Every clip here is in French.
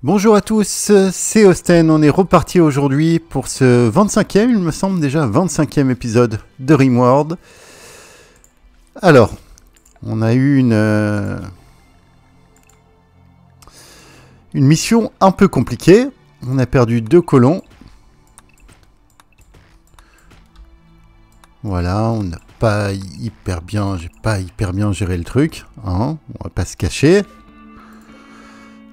Bonjour à tous, c'est Austen, on est reparti aujourd'hui pour ce 25e, il me semble déjà, 25e épisode de Rimworld. Alors, on a eu une mission un peu compliquée, on a perdu 2 colons. Voilà, on n'a pas hyper bien, j'ai pas hyper bien géré le truc, hein, on va pas se cacher.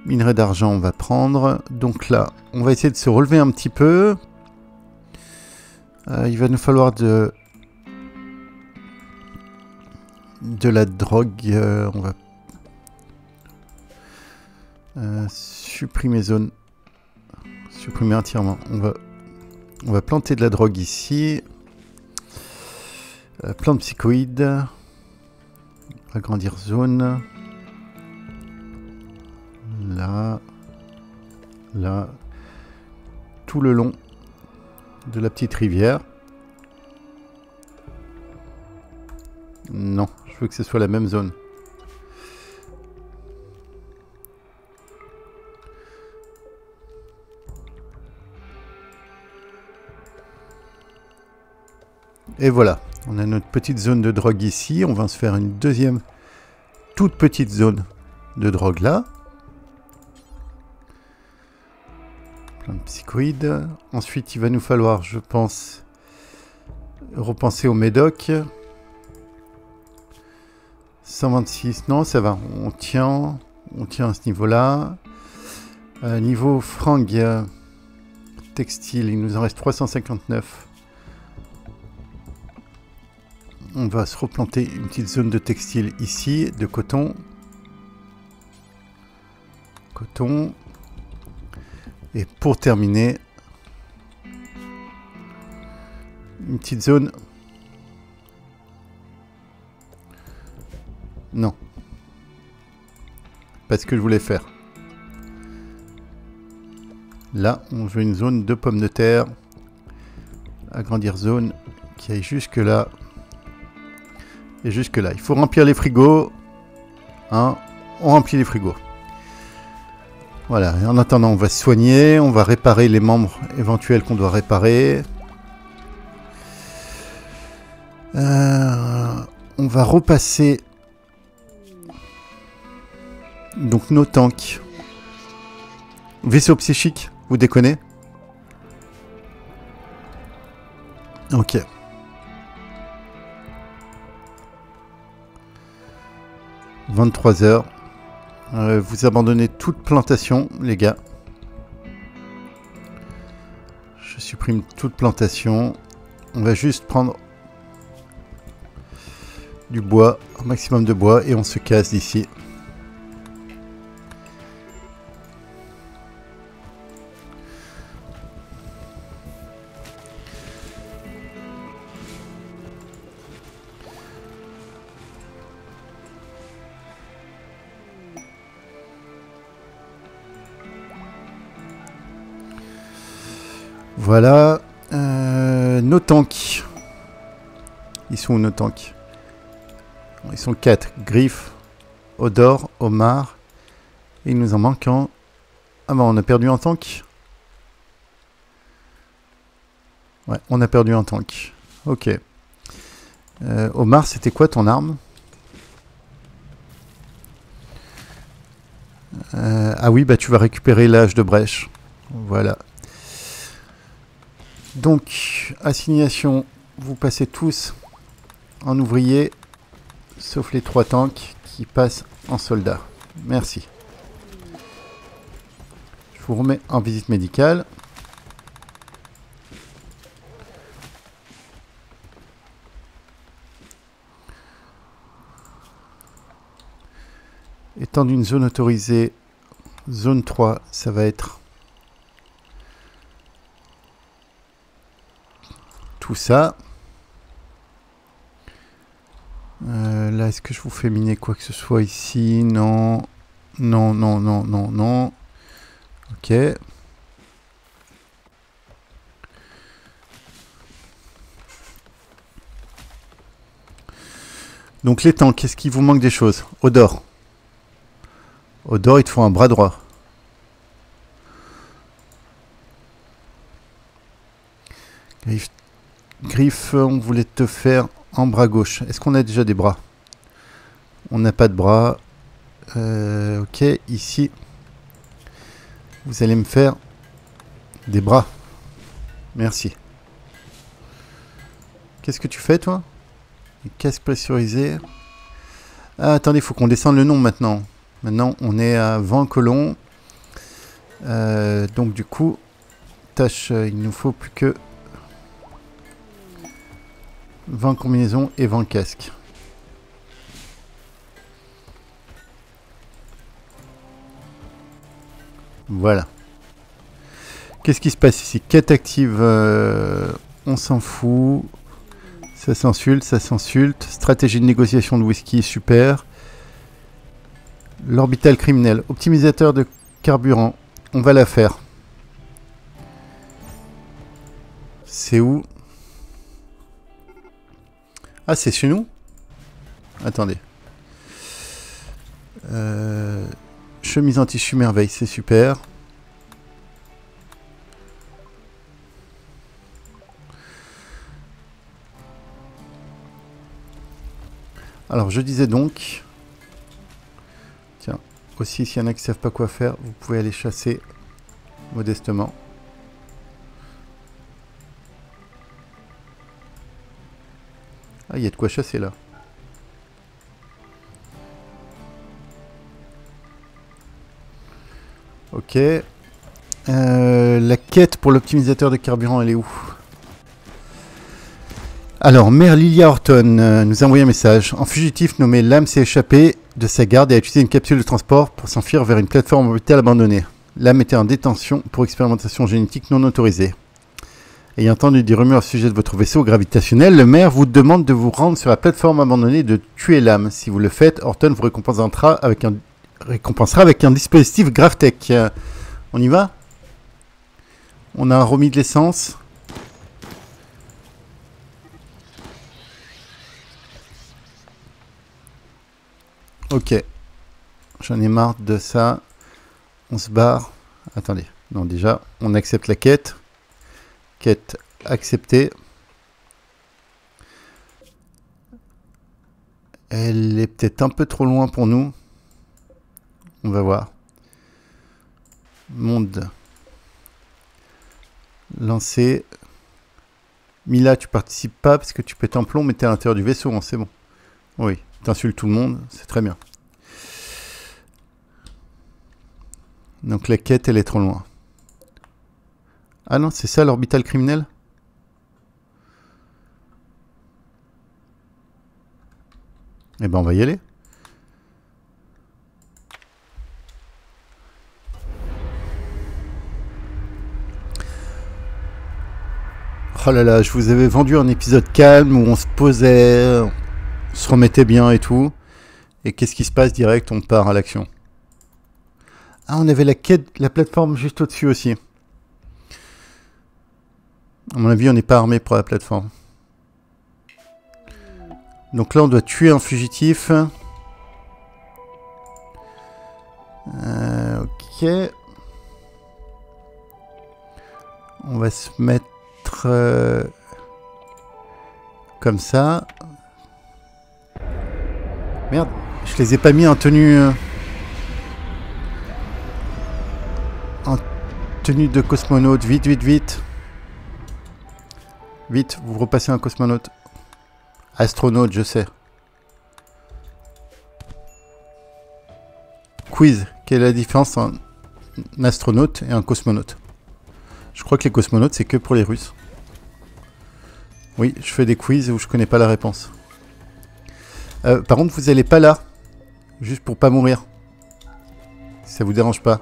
Minerai d'argent, on va prendre. Donc là, on va essayer de se relever un petit peu. Il va nous falloir de la drogue. On va supprimer zone. Supprimer entièrement. On va planter de la drogue ici. Plante psychoïde. Agrandir zone. Là, tout le long de la petite rivière. Non, je veux que ce soit la même zone. Et voilà, on a notre petite zone de drogue ici. On va se faire une deuxième toute petite zone de drogue là. Psychoïde. Ensuite, il va nous falloir, je pense, repenser au médoc. 126, non, ça va. On tient à ce niveau-là. Niveau fringues textile, il nous en reste 359. On va se replanter une petite zone de textile ici, de coton. Coton. Et pour terminer, une petite zone. Non. Pas ce que je voulais faire. Là, on veut une zone de pommes de terre. Agrandir zone qui aille jusque là. Et jusque là. Il faut remplir les frigos. Hein, on remplit les frigos. Voilà, et en attendant, on va se soigner, on va réparer les membres éventuels qu'on doit réparer. On va repasser donc nos tanks. Vaisseau psychique, vous déconnez? Ok. « 23 heures. Vous abandonnez toute plantation, les gars. Je supprime toute plantation. On va juste prendre du bois, un maximum de bois, et on se casse d'ici. Voilà, nos tanks. Ils sont où nos tanks? Ils sont 4. Griff, Odor, Omar. Et il nous en manque un. Ah bah on a perdu un tank. Ouais, on a perdu un tank. Ok. Omar, c'était quoi ton arme? Ah oui, bah tu vas récupérer l'âge de brèche. Voilà. Donc, assignation, vous passez tous en ouvrier, sauf les 3 tanks qui passent en soldats. Merci. Je vous remets en visite médicale. Étant d'une zone autorisée, zone 3, ça va être tout ça. Là, est-ce que je vous fais miner quoi que ce soit ici? Non. Non, non, non, non, non. Ok. Donc les tanks, est-ce qu'il vous manque des choses? Odor. Odor, il te faut un bras droit. Griffe, on voulait te faire en bras gauche. Est-ce qu'on a déjà des bras? On n'a pas de bras. Ok, ici. Vous allez me faire des bras. Merci. Qu'est-ce que tu fais, toi? Casque pressurisé. Ah, attendez, il faut qu'on descende le nom maintenant. Maintenant, on est à 20 colons. Donc, du coup, tâche, il nous faut plus que 20 combinaisons et 20 casques. Voilà. Qu'est-ce qui se passe ici? Quête active, on s'en fout. Ça s'insulte, ça s'insulte. Stratégie de négociation de whisky, super. L'orbital criminel. Optimisateur de carburant. On va la faire. C'est où? Ah, c'est chez nous? Attendez. Chemise anti-chu merveille, c'est super. Alors, je disais donc... Tiens, aussi, s'il y en a qui ne savent pas quoi faire, vous pouvez aller chasser modestement. Ah, il y a de quoi chasser, là. Ok. La quête pour l'optimisateur de carburant, elle est où? Alors, Mère Lilia Horton nous a envoyé un message. Un fugitif nommé Lame s'est échappé de sa garde et a utilisé une capsule de transport pour s'enfuir vers une plateforme orbitale abandonnée. Lame était en détention pour expérimentation génétique non autorisée. Ayant entendu des rumeurs au sujet de votre vaisseau gravitationnel, le maire vous demande de vous rendre sur la plateforme abandonnée et de tuer Lame. Si vous le faites, Horton vous récompensera avec un dispositif GravTech. On y va? On a remis de l'essence. Ok. J'en ai marre de ça. On se barre. Attendez. Non, déjà, on accepte la quête. Quête acceptée. Elle est peut-être un peu trop loin pour nous. On va voir. Monde. Lancé. Mila, tu participes pas parce que tu pètes un plomb, mais t'es à l'intérieur du vaisseau, hein, c'est bon. Oui, t'insultes tout le monde, c'est très bien. Donc la quête, elle est trop loin. Ah non, c'est ça l'orbital criminel? Eh ben on va y aller. Oh là là, je vous avais vendu un épisode calme où on se posait, on se remettait bien et tout. Et qu'est-ce qui se passe direct? On part à l'action. Ah, on avait la quête, la plateforme juste au-dessus aussi. À mon avis, on n'est pas armé pour la plateforme. Donc là, on doit tuer un fugitif. Ok. On va se mettre comme ça. Merde, je les ai pas mis en tenue... en tenue de cosmonaute. Vite, vite, vite. Vite, vous repassez un cosmonaute. Astronaute, je sais. Quiz. Quelle est la différence entre un astronaute et un cosmonaute? Je crois que les cosmonautes, c'est que pour les Russes. Oui, je fais des quiz où je connais pas la réponse. Par contre, vous allez pas là. Juste pour pas mourir. Si ça vous dérange pas.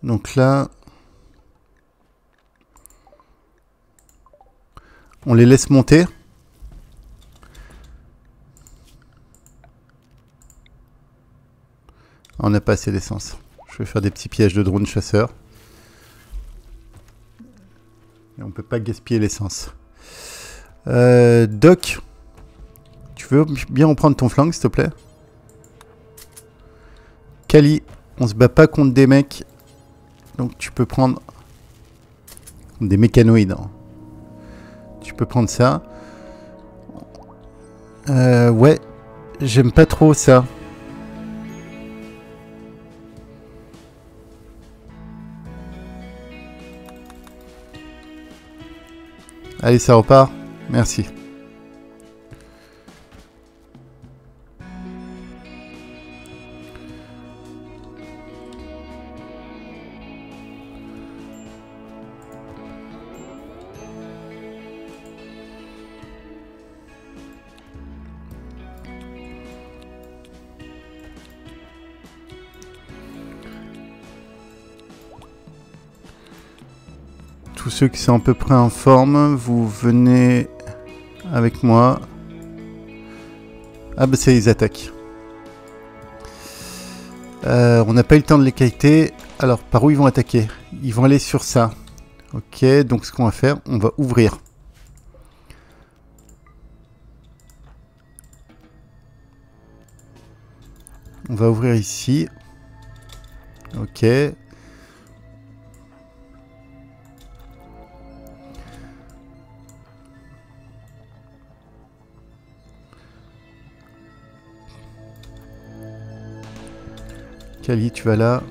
Donc là, on les laisse monter. On n'a pas assez d'essence. Je vais faire des petits pièges de drone chasseurs. Et on peut pas gaspiller l'essence. Doc, tu veux bien reprendre ton flingue, s'il te plaît? Kali, on se bat pas contre des mecs. Donc tu peux prendre des mécanoïdes. Hein. Tu peux prendre ça. Ouais, j'aime pas trop ça. Allez, ça repart. Merci. Tous ceux qui sont à peu près en forme, vous venez avec moi. Ah bah c'est les attaques. On n'a pas eu le temps de les quêter. Alors par où ils vont attaquer? Ils vont aller sur ça. Ok, donc ce qu'on va faire, on va ouvrir. On va ouvrir ici. Ok. Kali, tu vas là.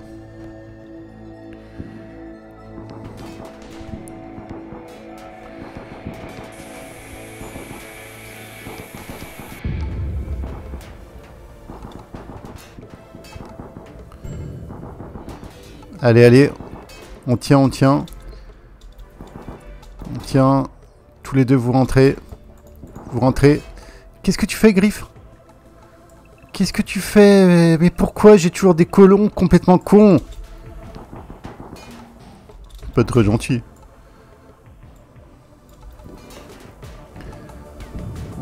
Allez, allez. On tient, on tient. On tient. Tous les deux, vous rentrez. Vous rentrez. Qu'est-ce que tu fais, Griff? Qu'est-ce que tu fais? Mais pourquoi j'ai toujours des colons complètement cons? Pas très gentil.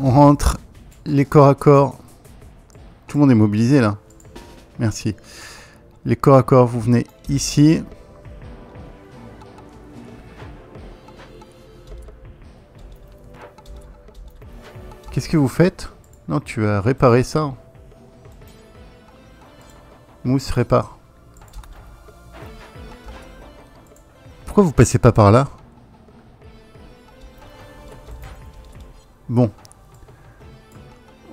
On rentre. Les corps à corps. Tout le monde est mobilisé là. Merci. Les corps à corps, vous venez ici. Qu'est-ce que vous faites? Non, tu vas réparer ça. Mousse répare. Pourquoi vous passez pas par là? Bon.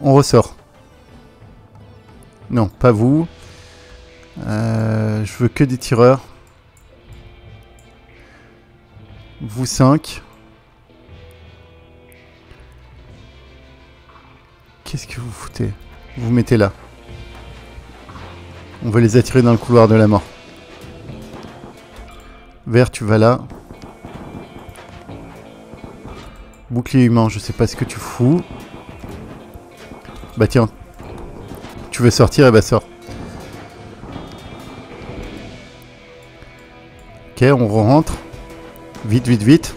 On ressort. Non, pas vous. Je veux que des tireurs. Vous 5. Qu'est-ce que vous foutez? Vous vous mettez là. On va les attirer dans le couloir de la mort. Vert, tu vas là. Bouclier humain, je sais pas ce que tu fous. Bah tiens. Tu veux sortir, et bah sors. Ok, on rentre. Vite, vite, vite.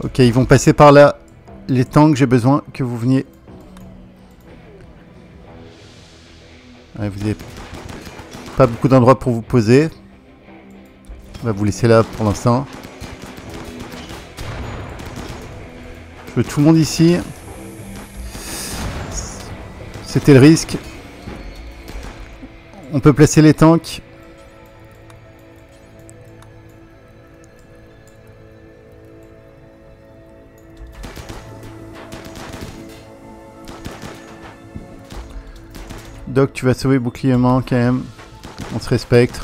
Ok, ils vont passer par là. Les tanks, j'ai besoin que vous veniez. Ouais, vous n'avez pas beaucoup d'endroits pour vous poser. On va vous laisser là pour l'instant. Je veux tout le monde ici. C'était le risque. On peut placer les tanks. Doc, tu vas sauver bouclier main quand même. On se respecte.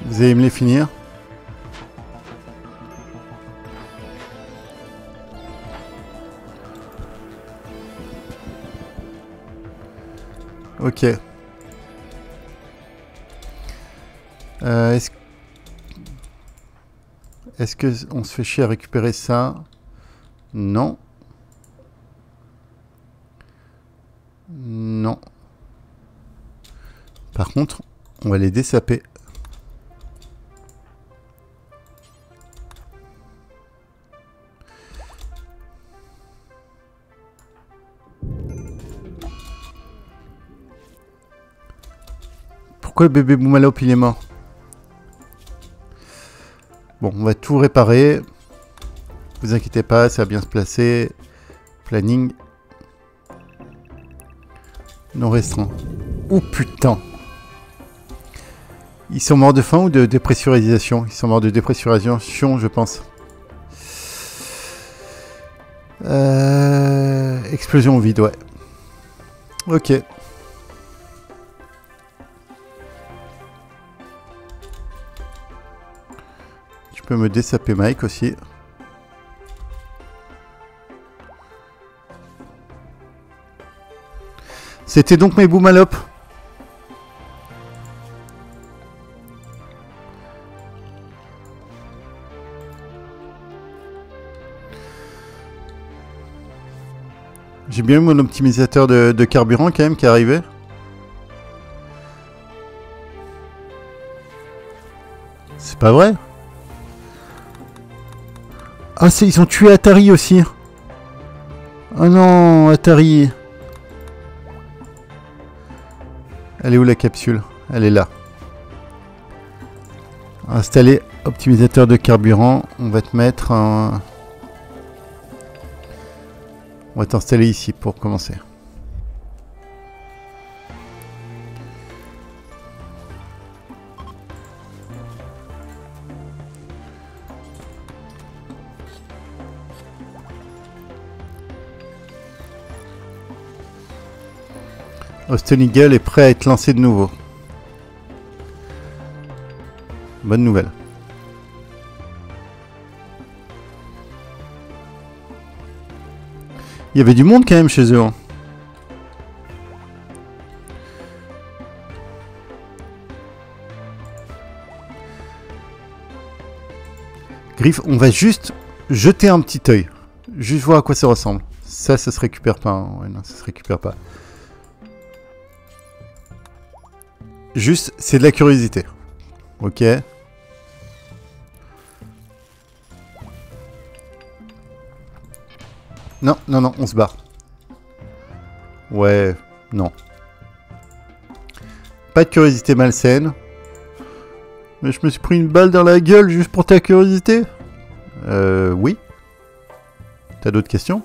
Vous allez me les finir. Ok. Est-ce que on se fait chier à récupérer ça? Non. Non. Par contre, on va les dessaper. Pourquoi le bébé Boumalop il est mort? Bon, on va tout réparer. Vous inquiétez pas, ça va bien se placer. Planning. Non restreint. Oh putain! Ils sont morts de faim ou de dépressurisation? Ils sont morts de dépressurisation, je pense. Explosion au vide, ouais. Ok. Tu peux me dessaper Mike aussi. C'était donc mes Boumalop. J'ai bien eu mon optimisateur de carburant quand même qui est arrivé. C'est pas vrai? Ah, ils ont tué Atari aussi. Oh non, Atari. Elle est où la capsule? Elle est là. Installer optimisateur de carburant. On va te mettre un... On va t'installer ici pour commencer. Austin Eagle est prêt à être lancé de nouveau. Bonne nouvelle. Il y avait du monde quand même chez eux. Hein. Griff, on va juste jeter un petit œil. Juste voir à quoi ça ressemble. Ça se récupère pas. Hein. Ouais, non, ça se récupère pas. Juste, c'est de la curiosité. Ok. Non, non, non, on se barre. Ouais, non. Pas de curiosité malsaine. Mais je me suis pris une balle dans la gueule juste pour ta curiosité? Oui. T'as d'autres questions?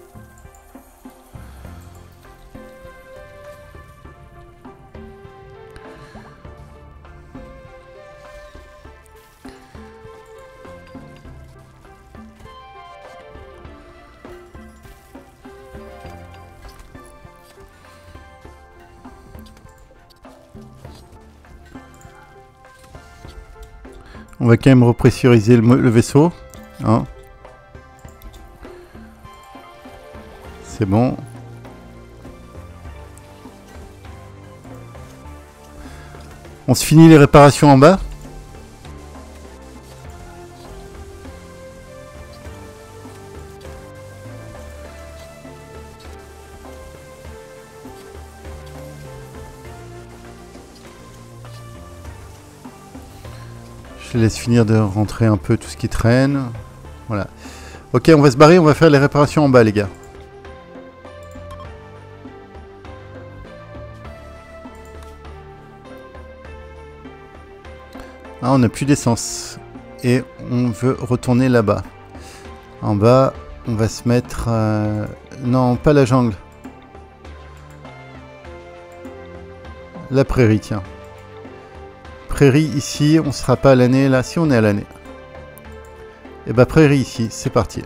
On va quand même repressuriser le vaisseau. Hein. C'est bon. On se finit les réparations en bas. Je laisse finir de rentrer un peu tout ce qui traîne. Voilà. Ok, on va se barrer, on va faire les réparations en bas, les gars. Ah, on n'a plus d'essence. Et on veut retourner là-bas. En bas, on va se mettre... Non, pas la jungle. La prairie, tiens. Prairie ici, on sera pas à l'année là, si on est à l'année. Et bah prairie ici, c'est parti.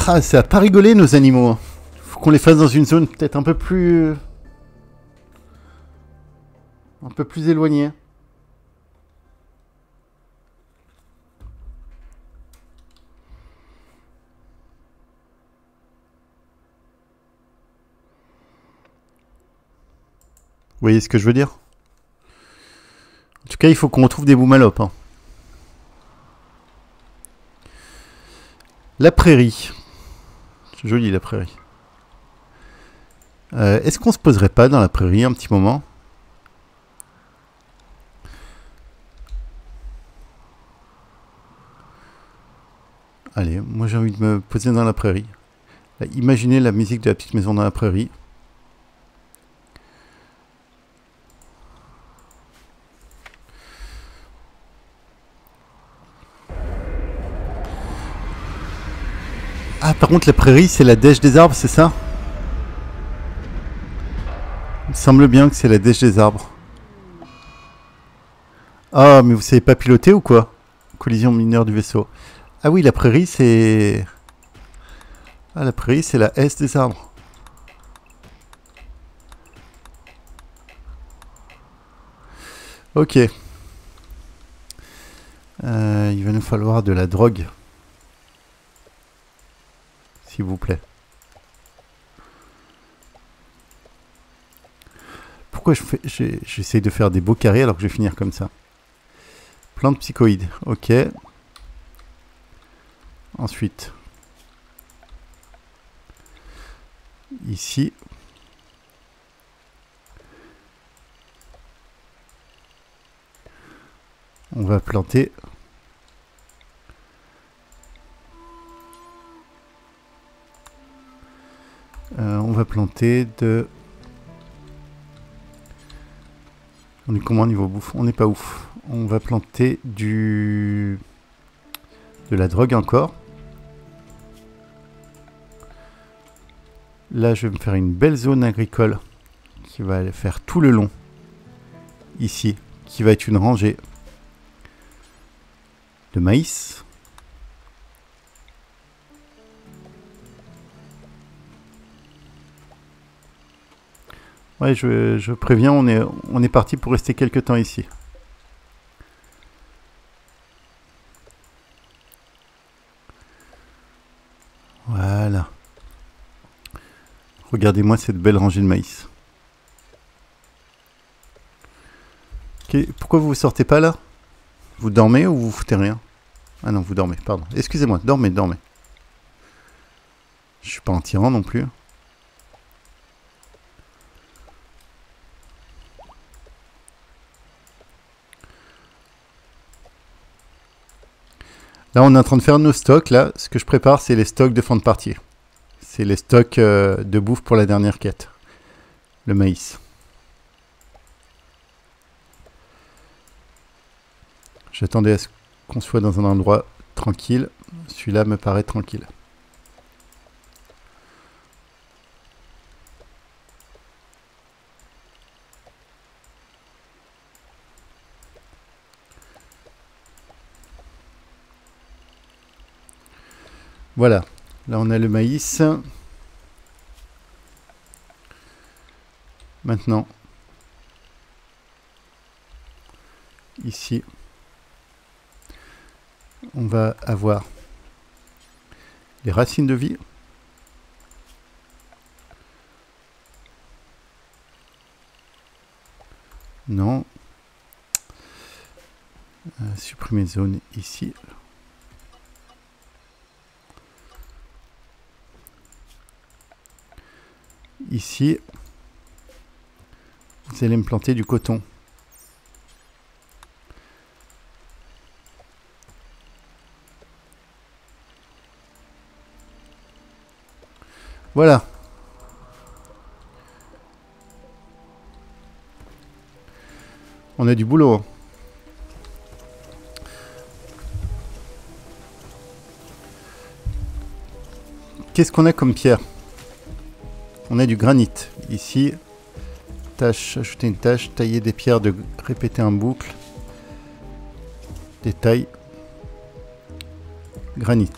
Ah, ça a pas rigolé nos animaux. Faut qu'on les fasse dans une zone peut-être un peu plus éloignée. voyez ce que je veux dire? En tout cas, il faut qu'on retrouve des boumalopes. Hein. La prairie. C'est joli la prairie. Est-ce qu'on se poserait pas dans la prairie un petit moment? Allez, moi j'ai envie de me poser dans la prairie. Là, imaginez la musique de la petite maison dans la prairie. Ah, par contre, la prairie, c'est la dèche des arbres, c'est ça? Il me semble bien que c'est la dèche des arbres. Ah, mais vous savez pas piloter ou quoi? Collision mineure du vaisseau. Ah oui, la prairie, c'est... Ah, la prairie, c'est la S des arbres. Ok. Il va nous falloir de la drogue. S'il vous plaît. Pourquoi j'essaye de faire des beaux carrés alors que je vais finir comme ça? Plante psychoïde, ok. Ensuite, ici. On va planter. On va planter de... On est comment au niveau bouffe? On n'est pas ouf. On va planter de la drogue encore. Là, je vais me faire une belle zone agricole qui va aller faire tout le long. Ici, qui va être une rangée de maïs. Ouais, je préviens, on est parti pour rester quelques temps ici. Voilà. Regardez-moi cette belle rangée de maïs. Okay. Pourquoi vous sortez pas là? Vous dormez ou vous foutez rien? Ah non, vous dormez, pardon. Excusez-moi, dormez. Je suis pas en tyran non plus. Là, on est en train de faire nos stocks. Là, ce que je prépare, c'est les stocks de fin de partie. C'est les stocks de bouffe pour la dernière quête. Le maïs. J'attendais à ce qu'on soit dans un endroit tranquille. Celui-là me paraît tranquille. Voilà, là on a le maïs. Maintenant, ici, on va avoir les racines de vie. Non. Supprimer zone ici. Ici, vous allez me planter du coton. Voilà. On a du boulot. Qu'est-ce qu'on a comme pierre? On a du granit. Ici, tâche, ajouter une tâche, tailler des pierres, de répéter un boucle. Détail. Granit.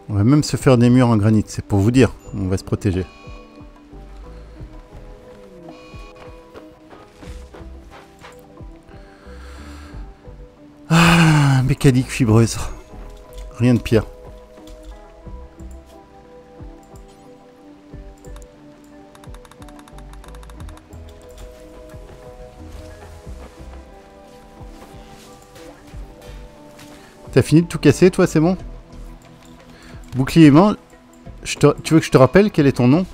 On va même se faire des murs en granit, c'est pour vous dire, on va se protéger. Ah, mécanique fibreuse. Rien de pire. T'as fini de tout casser, toi, c'est bon? Bouclier aimant, tu veux que je te rappelle quel est ton nom?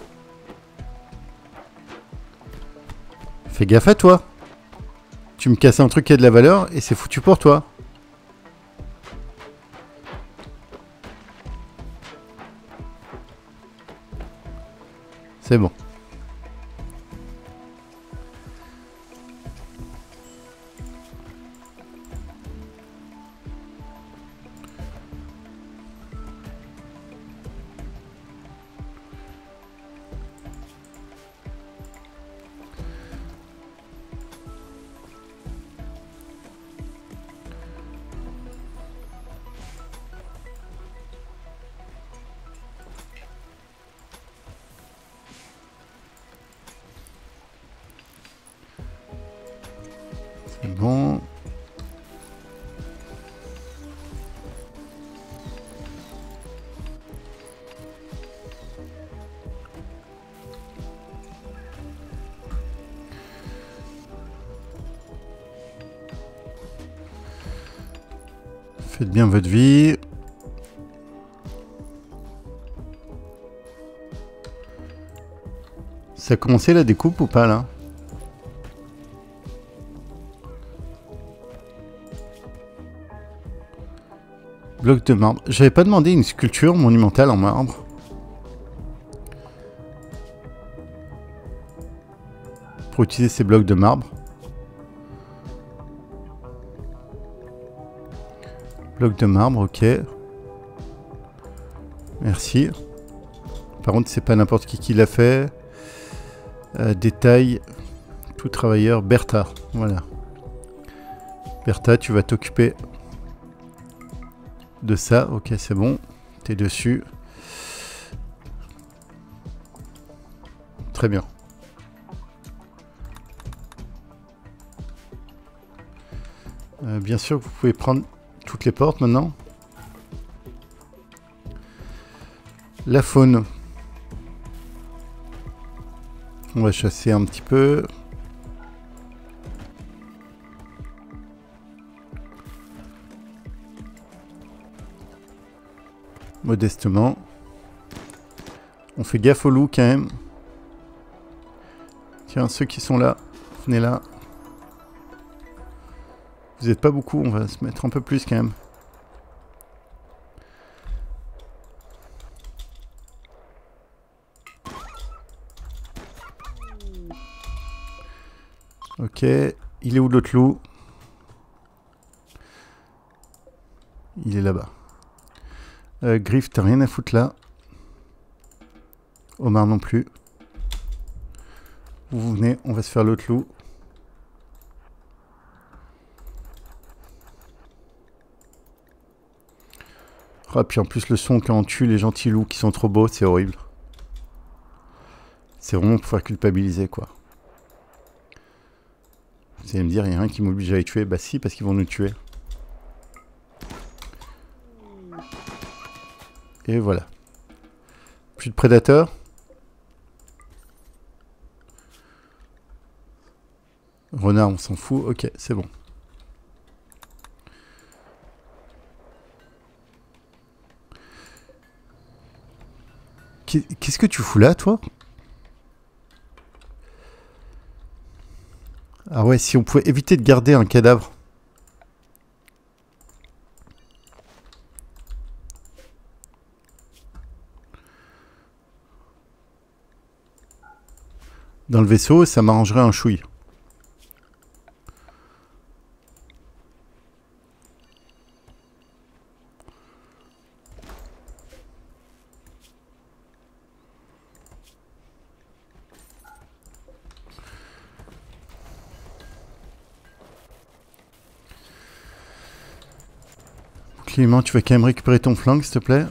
Fais gaffe à toi. Tu me casses un truc qui a de la valeur et c'est foutu pour toi. C'est bon. C'est bon. Faites bien votre vie. Ça a commencé la découpe ou pas là? Bloc de marbre. J'avais pas demandé une sculpture monumentale en marbre. Pour utiliser ces blocs de marbre. Bloc de marbre, ok. Merci. Par contre, c'est pas n'importe qui l'a fait. Détail. Tout travailleur. Bertha. Voilà. Bertha, tu vas t'occuper de ça. Ok, c'est bon. T'es dessus. Très bien. Bien sûr que vous pouvez prendre toutes les portes maintenant. La faune. On va chasser un petit peu. Modestement. On fait gaffe aux loups quand même. Tiens, ceux qui sont là, venez là. Vous n'êtes pas beaucoup, on va se mettre un peu plus quand même. Ok, il est où l'autre loup? Il est là-bas. Griff, t'as rien à foutre là. Omar non plus. Vous venez, on va se faire l'autre loup. Ah, puis en plus le son quand on tue les gentils loups qui sont trop beaux, c'est horrible. C'est vraiment pour faire culpabiliser quoi. Vous allez me dire, il y a rien qui m'oblige à les tuer. Bah si, parce qu'ils vont nous tuer. Et voilà. Plus de prédateurs. Renard, on s'en fout. Ok, c'est bon. Qu'est-ce que tu fous là, toi? Ah ouais, si on pouvait éviter de garder un cadavre. Dans le vaisseau, ça m'arrangerait un chouille. Clément, tu vas quand même récupérer ton flingue, s'il te plaît.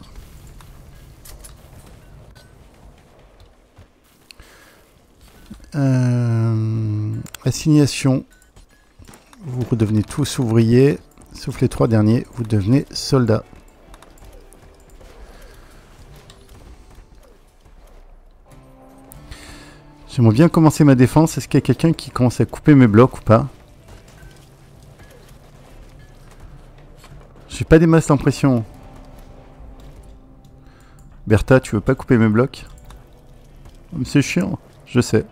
Assignation. Vous redevenez tous ouvriers. Sauf les 3 derniers, vous devenez soldats. J'aimerais bien commencer ma défense. Est-ce qu'il y a quelqu'un qui commence à couper mes blocs ou pas? J'ai pas des masses d'impression. Bertha, tu veux pas couper mes blocs? C'est chiant, je sais.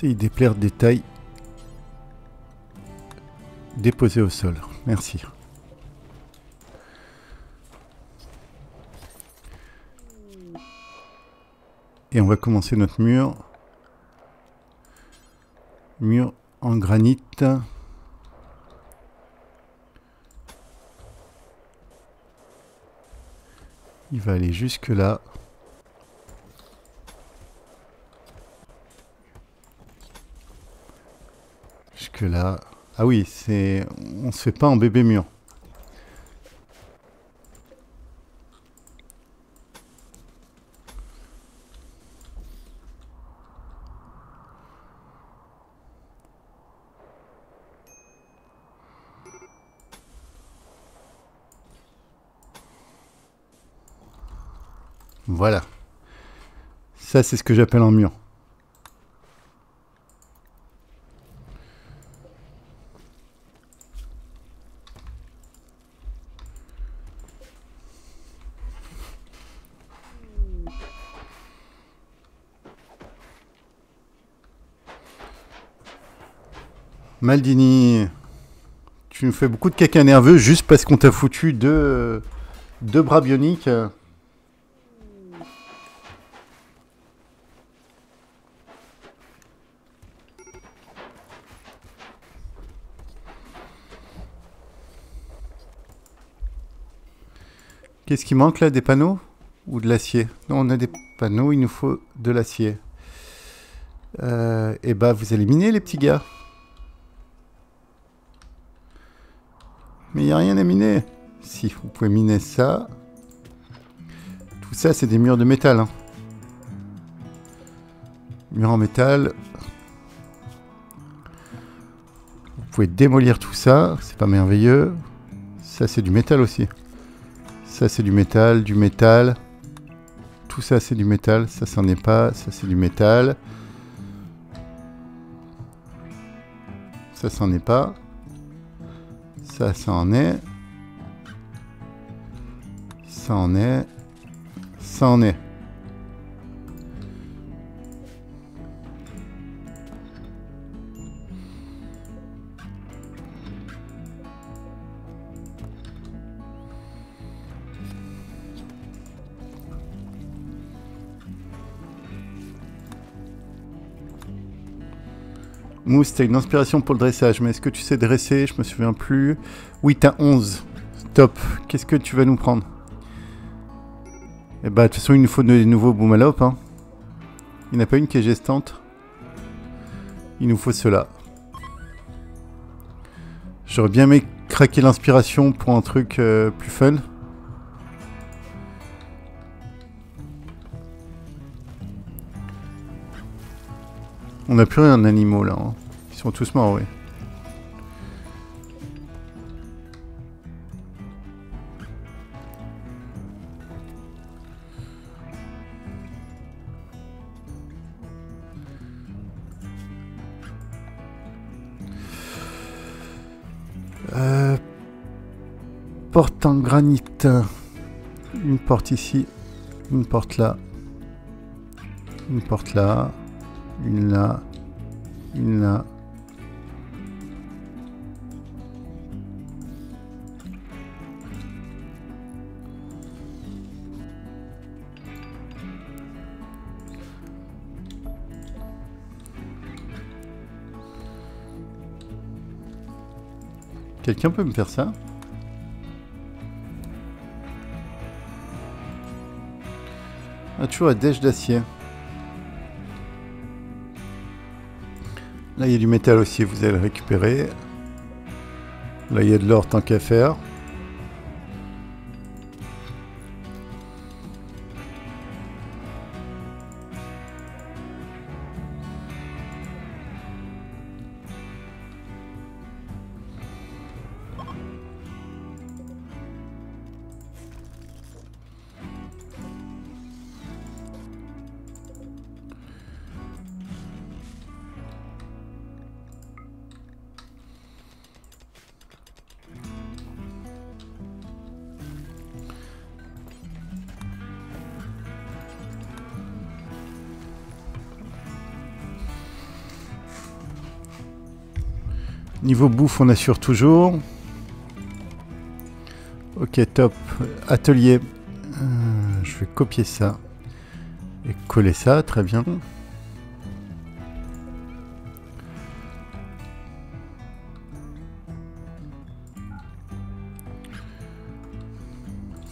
Il déplaire des tailles déposées au sol. Merci. Et on va commencer notre mur. Mur en granit. Il va aller jusque là. Jusque là. Ah oui, c'est... On se fait pas en bébé mur. Voilà. Ça, c'est ce que j'appelle un mur. Maldini, tu nous fais beaucoup de caca nerveux juste parce qu'on t'a foutu deux bras bioniques. Qu'est-ce qui manque là? Des panneaux ou de l'acier? Non, on a des panneaux, il nous faut de l'acier. Et bah, vous allez miner les petits gars. Mais il n'y a rien à miner. Si, vous pouvez miner ça. Tout ça, c'est des murs de métal. Hein. Murs en métal. Vous pouvez démolir tout ça. C'est pas merveilleux. Ça, c'est du métal aussi. Ça, c'est du métal, du métal. Tout ça, c'est du métal. Ça, c'en est pas. Ça, c'est du métal. Ça, c'en est pas. Ça, ça en est. Ça en est. Ça en est. Mousse, t'as une inspiration pour le dressage, mais est-ce que tu sais dresser? Je me souviens plus. Oui, t'as 11. Top. Qu'est-ce que tu vas nous prendre? Eh bah, de toute façon, il nous faut des nouveaux boomalopes. Hein. Il n'y en a pas une qui est gestante. Il nous faut cela. J'aurais bien aimé craquer l'inspiration pour un truc plus fun. On n'a plus rien d'animaux là. Hein. Ils sont tous morts, oui. Porte en granit. Une porte ici. Une porte là. Une porte là. Une là. Une là. Quelqu'un peut me faire ça? Ah, toujours la dèche d'acier. Là, il y a du métal aussi, vous allez le récupérer. Là, il y a de l'or tant qu'à faire. Niveau bouffe, on assure toujours. Ok, top. Atelier. Je vais copier ça. Et coller ça, très bien.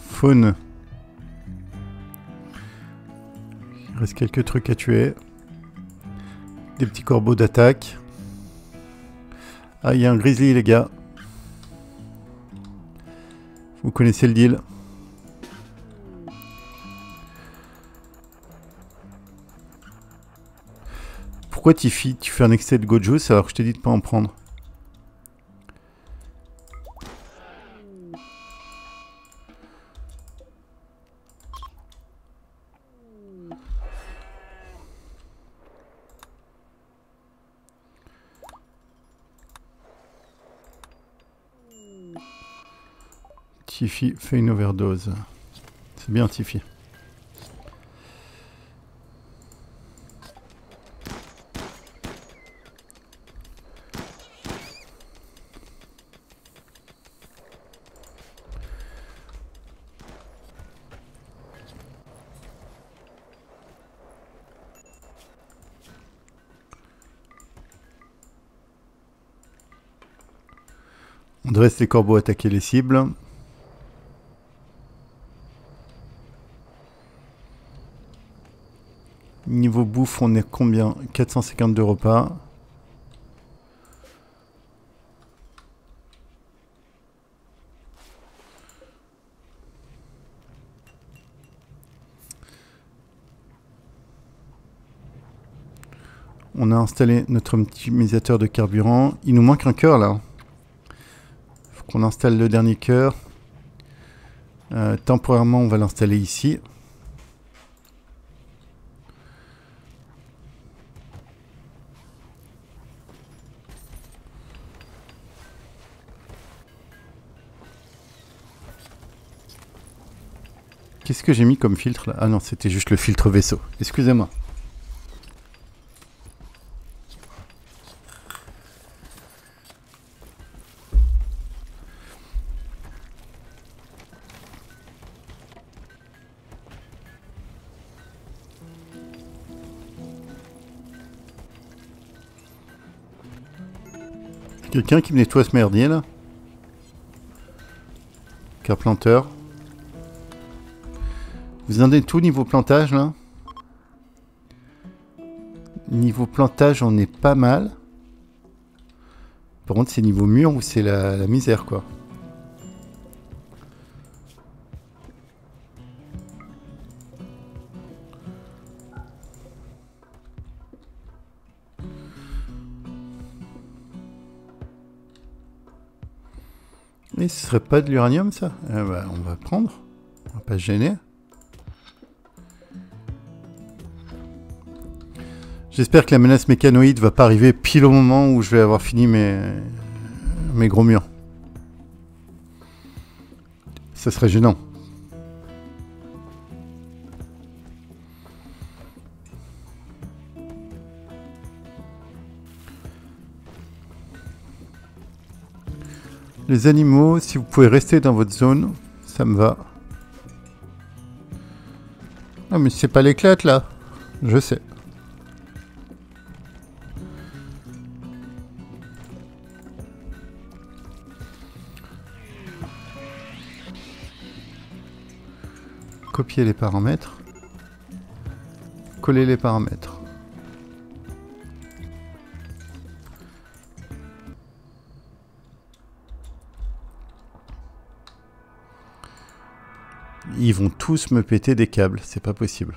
Faune. Il reste quelques trucs à tuer. Des petits corbeaux d'attaque. Ah, il y a un grizzly, les gars. Vous connaissez le deal. Pourquoi Tiffy, tu fais un excès de Gojus alors que je t'ai dit de pas en prendre? Tiffy fait une overdose. C'est bien Tiffy. On dresse les corbeaux attaquer les cibles. Niveau bouffe, on est combien? 452 repas. On a installé notre optimisateur de carburant. Il nous manque un cœur là. Faut qu'on installe le dernier cœur. Temporairement, on va l'installer ici. Qu'est-ce que j'ai mis comme filtre là? Ah non, c'était juste le filtre vaisseau. Excusez-moi. Quelqu'un qui me nettoie ce merdier là? Carplanteur. Vous en êtes tout niveau plantage là? Niveau plantage, on est pas mal. Par contre, c'est niveau mur où c'est la misère quoi. Et ce serait pas de l'uranium ça? Bah, on va prendre. On va pas se gêner. J'espère que la menace mécanoïde va pas arriver pile au moment où je vais avoir fini mes gros murs. Ça serait gênant. Les animaux, si vous pouvez rester dans votre zone, ça me va. Ah mais c'est pas l'éclate là. Je sais. Copier les paramètres. Coller les paramètres. Ils vont tous me péter des câbles, c'est pas possible.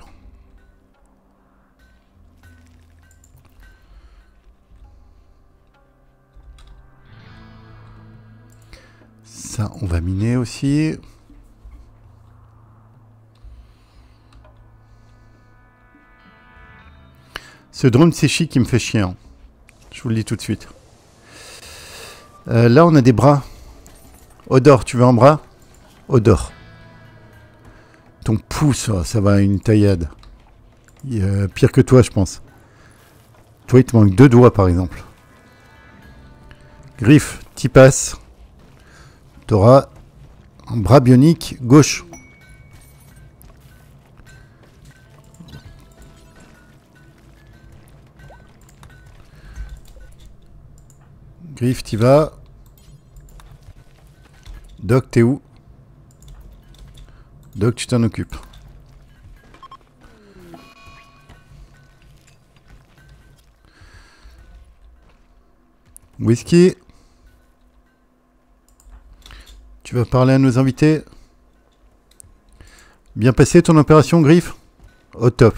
Ça, on va miner aussi. Ce drone c'est chic qui me fait chier. Hein. Je vous le dis tout de suite. Là, on a des bras. Odor, tu veux un bras? Odor. Ton pouce, ça va à une taillade. Pire que toi, je pense. Toi, il te manque 2 doigts, par exemple. Griffe, t'y passes. T'auras un bras bionique gauche. Griffe, t'y vas. Doc, t'es où? Doc, tu t'en occupes. Whisky. Tu vas parler à nos invités. Bien passé ton opération, Griffe? Au top.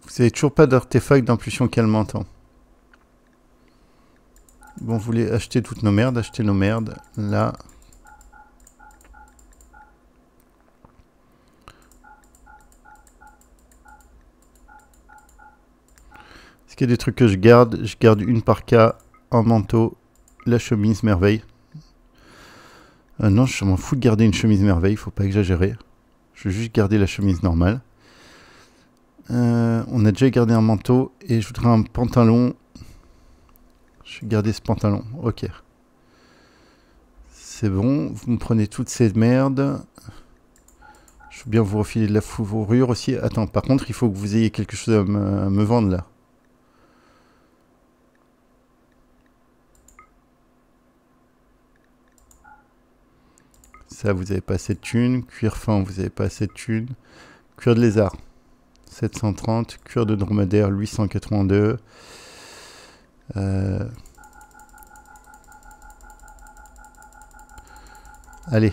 Vous n'avez toujours pas d'artefact d'impulsion calmante. Hein. Bon, vous voulez acheter toutes nos merdes, acheter nos merdes. Là. Est-ce qu'il y a des trucs que je garde? Je garde une parka, un manteau, la chemise merveille. Non, je m'en fous de garder une chemise merveille, faut pas exagérer. Je vais juste garder la chemise normale. On a déjà gardé un manteau et je voudrais un pantalon. Je vais garder ce pantalon. Ok. C'est bon. Vous me prenez toutes ces merdes. Je veux bien vous refiler de la fourrure aussi. Attends, par contre, il faut que vous ayez quelque chose à me vendre là. Ça, vous n'avez pas assez de thunes. Cuir fin, vous n'avez pas assez de thunes. Cuir de lézard. 730, cuir de dromadaire 882. Allez.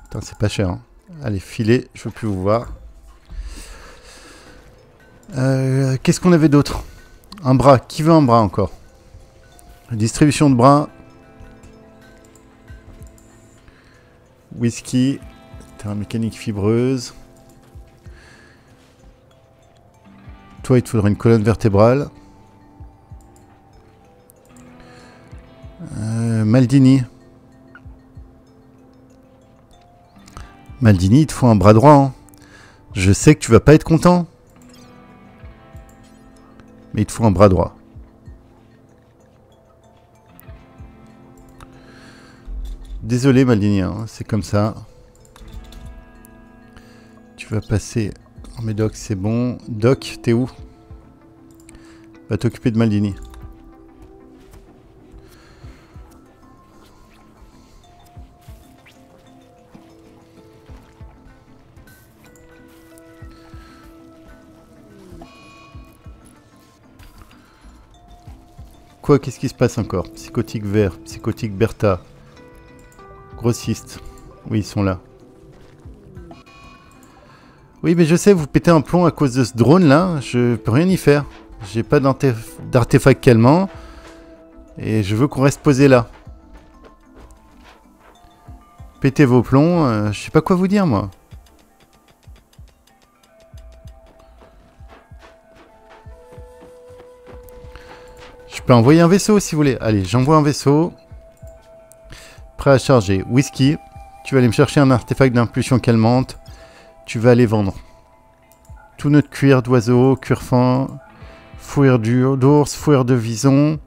Putain, c'est pas cher. Hein. Allez, filez, je veux plus vous voir. Qu'est-ce qu'on avait d'autre? Un bras. Qui veut un bras encore? Distribution de bras. Whisky. Terrain mécanique fibreuse. Toi, il te faudrait une colonne vertébrale. Maldini. Maldini, il te faut un bras droit. Hein. Je sais que tu vas pas être content. Mais il te faut un bras droit. Désolé Maldini, hein, c'est comme ça. Tu vas passer... Oh, mais Doc, c'est bon. Doc, t'es où? Va t'occuper de Maldini. Quoi, qu'est-ce qui se passe encore? Psychotique vert, psychotique Bertha. Grossiste. Oui, ils sont là. Oui, mais je sais, vous pétez un plomb à cause de ce drone-là. Je peux rien y faire. J'ai pas d'artefact calmant. Et je veux qu'on reste posé là. Pétez vos plombs. Je sais pas quoi vous dire, moi. Je peux envoyer un vaisseau, si vous voulez. Allez, j'envoie un vaisseau. Prêt à charger. Whisky. Tu vas aller me chercher un artefact d'impulsion calmante. Tu vas aller vendre tout notre cuir d'oiseau, cuir fin, fourrure d'ours, fourrure de vison.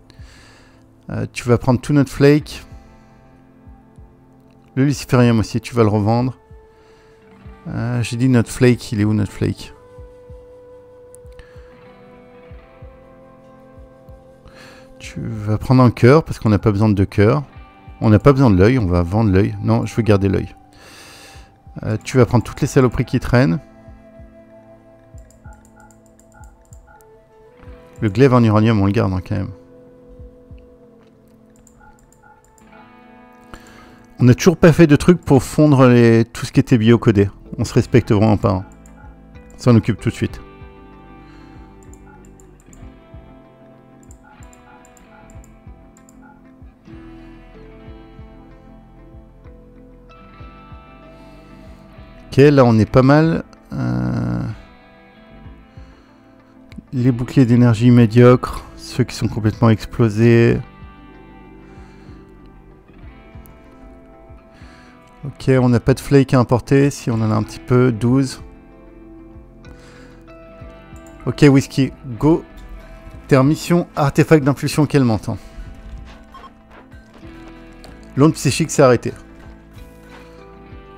Tu vas prendre tout notre flake. Le luciférium aussi, tu vas le revendre. J'ai dit notre flake, il est où notre flake? Tu vas prendre un cœur parce qu'on n'a pas besoin de 2 cœurs. On n'a pas besoin de l'œil, on va vendre l'œil. Non, je veux garder l'œil. Tu vas prendre toutes les saloperies qui traînent. Le glaive en uranium, on le garde hein, quand même. On n'a toujours pas fait de truc pour fondre tout ce qui était bio-codé. On se respecte vraiment pas. Hein. On s'en occupe tout de suite. Ok, là on est pas mal. Les boucliers d'énergie médiocres, ceux qui sont complètement explosés. Ok, on n'a pas de flake à importer, si on en a un petit peu, 12. Ok, Whisky, go. Terre mission, artefact d'impulsion qu'elle m'entend. L'onde psychique s'est arrêtée.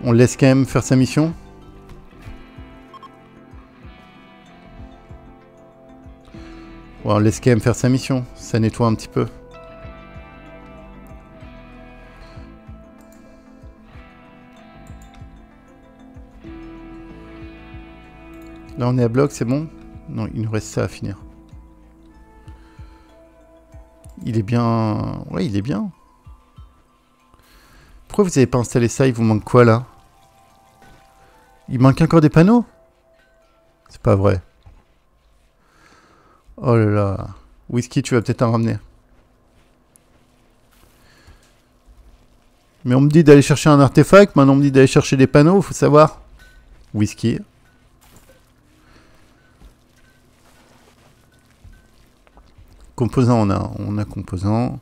On laisse quand même faire sa mission. Bon, on laisse quand même faire sa mission, ça nettoie un petit peu. Là on est à bloc, c'est bon? Non, il nous reste ça à finir. Il est bien... Ouais, il est bien. Pourquoi vous n'avez pas installé ça? Il vous manque quoi là? Il manque encore des panneaux? C'est pas vrai. Oh là là. Whisky, tu vas peut-être en ramener. Mais on me dit d'aller chercher un artefact, maintenant on me dit d'aller chercher des panneaux, faut savoir. Whisky. Composants, on a composants.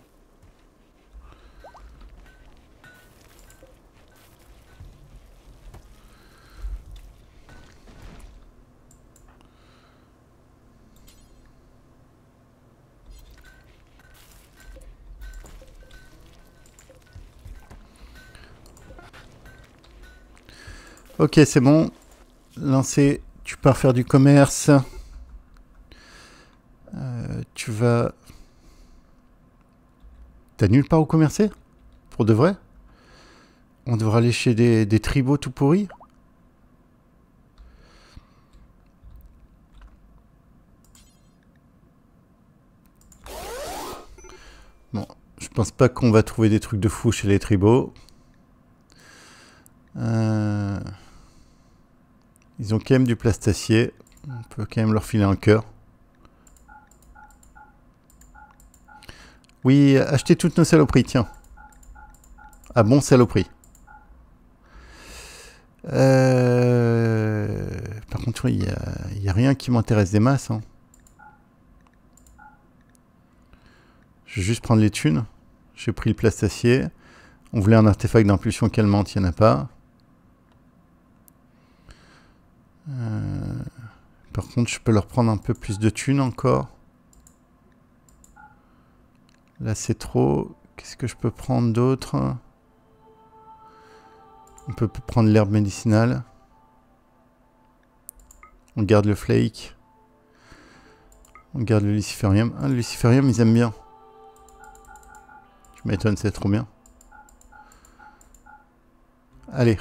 Ok, c'est bon. Lancé, tu pars faire du commerce. Tu vas... T'as nulle part où commercer? Pour de vrai? On devra aller chez des tribaux tout pourris? Bon, je pense pas qu'on va trouver des trucs de fou chez les tribaux. Ils ont quand même du plastacier. On peut quand même leur filer un cœur. Oui, achetez toutes nos saloperies, tiens. Ah bon, saloperie. Par contre, il n'y a rien qui m'intéresse des masses. Hein. Je vais juste prendre les thunes. J'ai pris le plastacier. On voulait un artefact d'impulsion calmante, il n'y en a pas. Par contre, je peux leur prendre un peu plus de thunes encore. Là, c'est trop. Qu'est-ce que je peux prendre d'autre? On peut prendre l'herbe médicinale. On garde le flake. On garde le luciferium. Ah, le luciferium, ils aiment bien. Tu m'étonnes, c'est trop bien. Allez.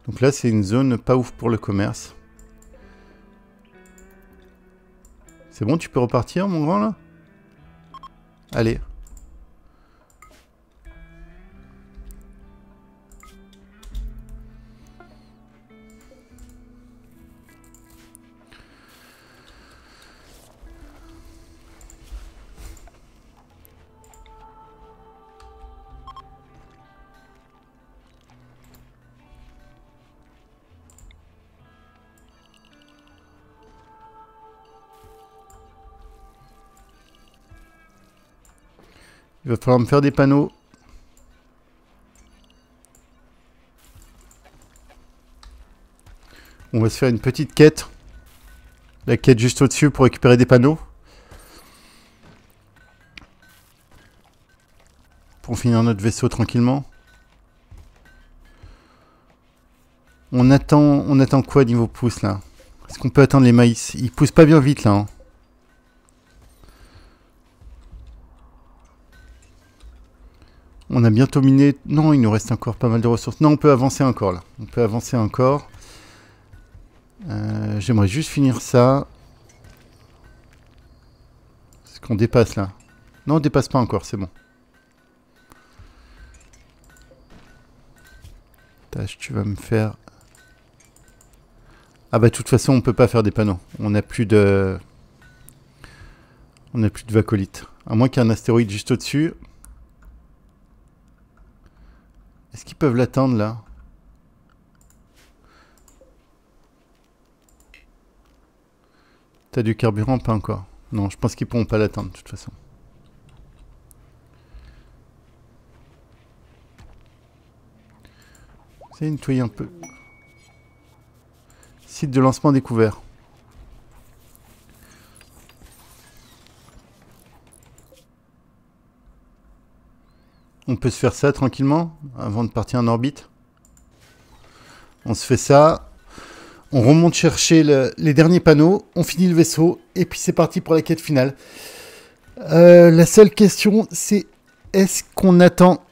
Donc là, c'est une zone pas ouf pour le commerce. C'est bon, tu peux repartir, mon grand, là? Allez. Il va falloir me faire des panneaux. On va se faire une petite quête. La quête juste au-dessus pour récupérer des panneaux. Pour finir notre vaisseau tranquillement. On attend quoi niveau pouce là? Est-ce qu'on peut atteindre les maïs? Ils poussent pas bien vite là. Hein. On a bientôt miné. Non, il nous reste encore pas mal de ressources. Non, on peut avancer encore là. On peut avancer encore. J'aimerais juste finir ça. Est-ce qu'on dépasse là? Non, on dépasse pas encore, c'est bon. Tâche, tu vas me faire... Ah bah de toute façon, on peut pas faire des panneaux. On n'a plus de... On n'a plus de vacolite. À moins qu'il y ait un astéroïde juste au-dessus. Est-ce qu'ils peuvent l'atteindre là? T'as du carburant? Pas encore. Non, je pense qu'ils pourront pas l'atteindre de toute façon. C'est nettoyer un peu. Site de lancement découvert. On peut se faire ça tranquillement avant de partir en orbite. On se fait ça. On remonte chercher les derniers panneaux. On finit le vaisseau. Et puis c'est parti pour la quête finale. La seule question, c'est est-ce qu'on attend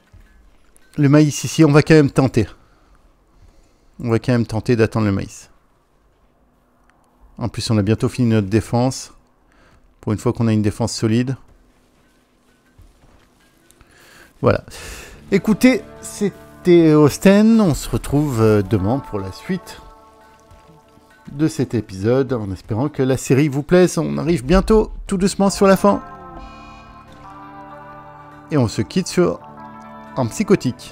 le maïs ici? On va quand même tenter. On va quand même tenter d'attendre le maïs. En plus, on a bientôt fini notre défense. Pour une fois qu'on a une défense solide. Voilà. Écoutez, c'était Osten. On se retrouve demain pour la suite de cet épisode. En espérant que la série vous plaise. On arrive bientôt, tout doucement, sur la fin. Et on se quitte sur un psychotique.